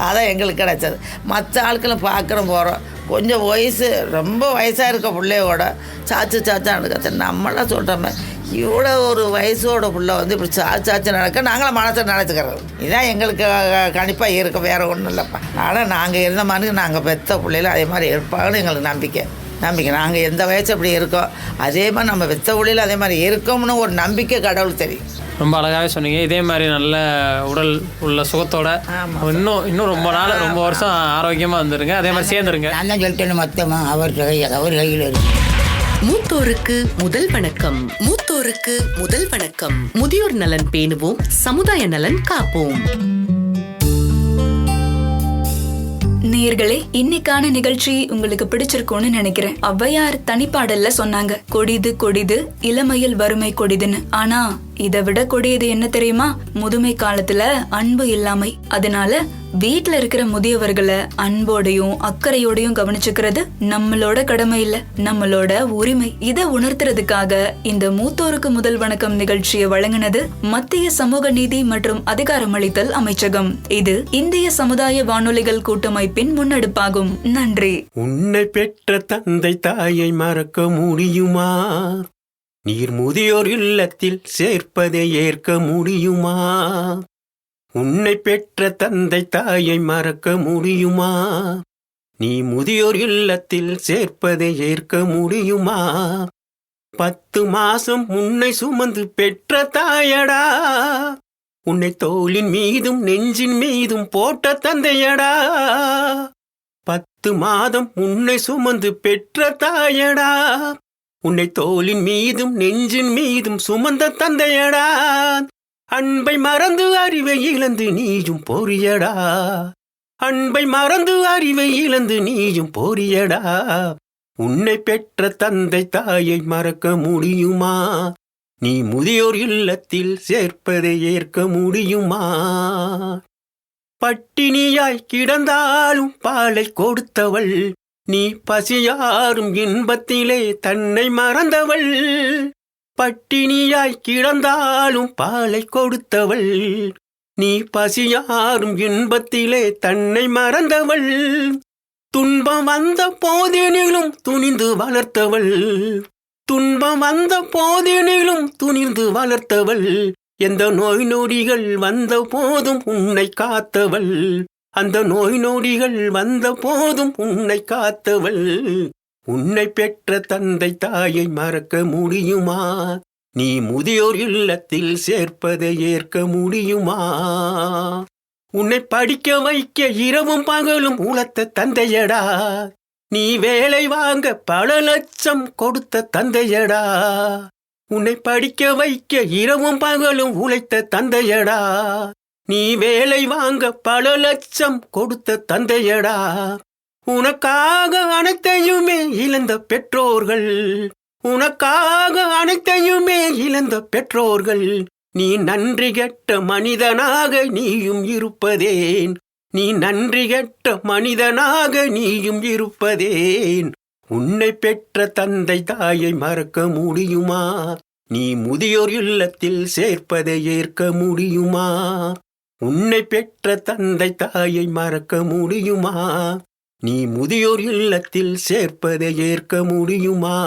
Speaker 9: அதான் எங்களுக்கு கிடைச்சது. மற்ற ஆட்களும் பார்க்குறோம் போகிறோம். கொஞ்சம் வயசு ரொம்ப வயசாக இருக்க பிள்ளையோட சாச்சா நடக்க நம்மளாம் சொல்கிறோமே இவ்வளோ ஒரு வயசோட பிள்ளை வந்து இப்படி சாச்சு நடக்க நாங்களும் மனசை நினச்சிக்கிறது. இதுதான் எங்களுக்கு கண்டிப்பாக இருக்க, வேறு ஒன்றும் இல்லைப்பா. ஆனால் நாங்கள் இருந்த மாதிரி நாங்கள் பெற்ற பிள்ளைகளும் அதே மாதிரி இருப்பாங்கன்னு எங்களுக்கு நம்பிக்கை. நாங்கள் எந்த வயசு அப்படி இருக்கோம் அதே மாதிரி நம்ம பெற்ற பிள்ளைகளும் அதே மாதிரி இருக்கோம்னு ஒரு நம்பிக்கை கடவுள் தெரியும்.
Speaker 8: ரொம்ப அழகாகவே சொன்னீங்க. இதே மாதிரி நல்ல உடல் உள்ள சுகத்தோட இன்னும் ரொம்ப நாள் ரொம்ப வருஷம் ஆரோக்கியமாக வந்துருங்க. அதே மாதிரி சேர்ந்துருங்க.
Speaker 10: நான் தான் சொல்லிட்டேன் மொத்தமாக அவர் கையில் இருக்கு.
Speaker 4: மூத்தோருக்கு முதல் வணக்கம். மூத்தோருக்கு முதல் வணக்கம். முதியோர் நலன் பேணுவோம், சமுதாய நலன் காப்போம்.
Speaker 3: நேயர்களே, இன்னைக்கான நிகழ்ச்சி உங்களுக்கு பிடிச்சிருக்கும்னு நினைக்கிறேன். ஔவையார் தனிப்பாடல்ல சொன்னாங்க, கொடிது கொடிது இளமையில் வறுமை கொடிதுன்னு. ஆனா இதை விட கொடியது என்ன தெரியுமா? முதுமை காலத்துல அன்பு இல்லாமை. அதனால வீட்டுல இருக்கிற முதியவர்களை அன்போடையும் அக்கறையோடையும் கவனிச்சுக்கிறது நம்மளோட கடமை இல்ல, நம்மளோட உரிமை. இதை உணர்த்துறதுக்காக இந்த மூத்தோருக்கு முதல் வணக்கம் நிகழ்ச்சியை வழங்கினது மத்திய சமூக நீதி மற்றும் அதிகாரமளித்தல் அமைச்சகம். இது இந்திய சமுதாய வானொலிகள் கூட்டமைப்பின் முன்னெடுப்பாகும். நன்றி.
Speaker 11: உன்னை பெற்ற தந்தை தாயை மறக்க முடியுமா? நீர் முதியோர் இல்லத்தில் சேர்ப்பதை ஏற்க முடியுமா? உன்னை பெற்ற தந்தை தாயை மறக்க முடியுமா? நீ முதியோர் இல்லத்தில் சேர்ப்பதை ஏற்க முடியுமா? 10 மாசம் உன்னை சுமந்து பெற்ற தாயடா, உன்னை தோளின் மீதும் நெஞ்சின் மீதும் போட்ட தந்தையடா. 10 மாதம் உன்னை சுமந்து பெற்ற தாயடா, உன்னை தோளின் மீதும் நெஞ்சின் மீதும் சுமந்த தந்தையடா. அன்பை மறந்து அறிவை இழந்து நீயும் போரியடா, அன்பை மறந்து அறிவை இழந்து நீயும் போரியடா. உன்னை பெற்ற தந்தை தாயை மறக்க முடியுமா? நீ முதியோர் இல்லத்தில் சேர்ப்பதை ஏற்க முடியுமா? பட்டினியாய் கிடந்தாலும் பாலை கொடுத்தவள், நீ பசியாரும் இன்பத்திலே தன்னை மறந்தவள். பட்டினியாய் கிடந்தாலும் பாலை கொடுத்தவள், நீ பசியாரும் இன்பத்திலே தன்னை மறந்தவள். துன்பம் வந்த போதினிலும் துணிந்து வளர்த்தவள், துன்பம் வந்த போதினிலும் துணிந்து வளர்த்தவள். எந்த நோய் நொடிகள் வந்த போதும் உன்னை காத்தவள், அந்த நோய் நொடிகள் வந்த போதும் உன்னை காத்தவள். உன்னை பெற்ற தந்தை தாயை மறக்க முடியுமா? நீ முதியோர் இல்லத்தில் சேர்ப்பதை ஏற்க முடியுமா? உன்னை படிக்க வைக்க இரவும் பகலும் உழைத்த தந்தையடா, நீ வேலை வாங்க பல லட்சம் கொடுத்த தந்தையடா. உன்னை படிக்க வைக்க இரவும் பகலும் உழைத்த தந்தையடா, நீ வேலை வாங்க பல லட்சம் கொடுத்த தந்தையடா. உனக்காக அனைத்தையுமே இழந்த பெற்றோர்கள், உனக்காக அனைத்தையுமே இழந்த பெற்றோர்கள். நீ நன்றி கெட்ட மனிதனாக நீயும் இருப்பதேன், நீ நன்றி கெட்ட மனிதனாக நீயும் இருப்பதேன். உன்னை பெற்ற தந்தை தாயை மறக்க முடியுமா? நீ முதியோர் இல்லத்தில் சேர்ப்பதை ஏற்க முடியுமா? உன்னை பெற்ற தந்தை தாயை மறக்க முடியுமா? நீ முதியோர் இல்லத்தில் சேர்ப்பதை ஏற்க முடியுமா?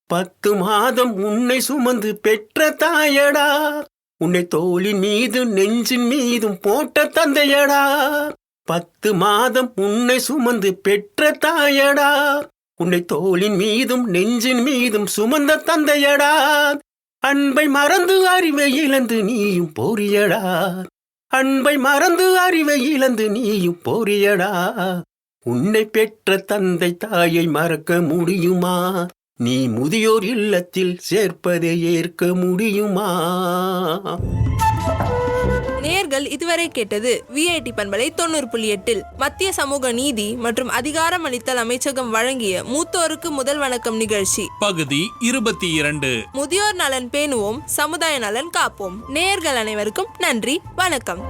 Speaker 11: 10 மாதம் உன்னை சுமந்து பெற்ற தாயடா, உன்னை தோளின் மீது நெஞ்சின் மீதும் போட்ட தந்தையடா. 10 மாதம் உன்னை சுமந்து பெற்ற தாயடா, உன்னை தோளின் மீதும் நெஞ்சின் மீதும் சுமந்த தந்தையடா. அன்பை மறந்து அறிவை இழந்து நீயும் போரியடா, அன்பை மறந்து அறிவை இழந்து நீயும் போரியடா. உன்னை பெற்ற தந்தை தாயை மறக்க முடியுமா? நீ முதியோர் இல்லத்தில் சேர்ப்பதை ஏற்க முடியுமா?
Speaker 1: நேர்கள் இதுவரை கேட்டது விஐடி பண்பலை 90.8 மத்திய சமூக நீதி மற்றும் அதிகாரமளித்தல் அமைச்சகம் வழங்கிய மூத்தோருக்கு முதல் வணக்கம் நிகழ்ச்சி
Speaker 2: பகுதி 22.
Speaker 1: முதியோர் நலன் பேணுவோம், சமுதாய நலன் காப்போம். நேயர்கள் அனைவருக்கும் நன்றி, வணக்கம்.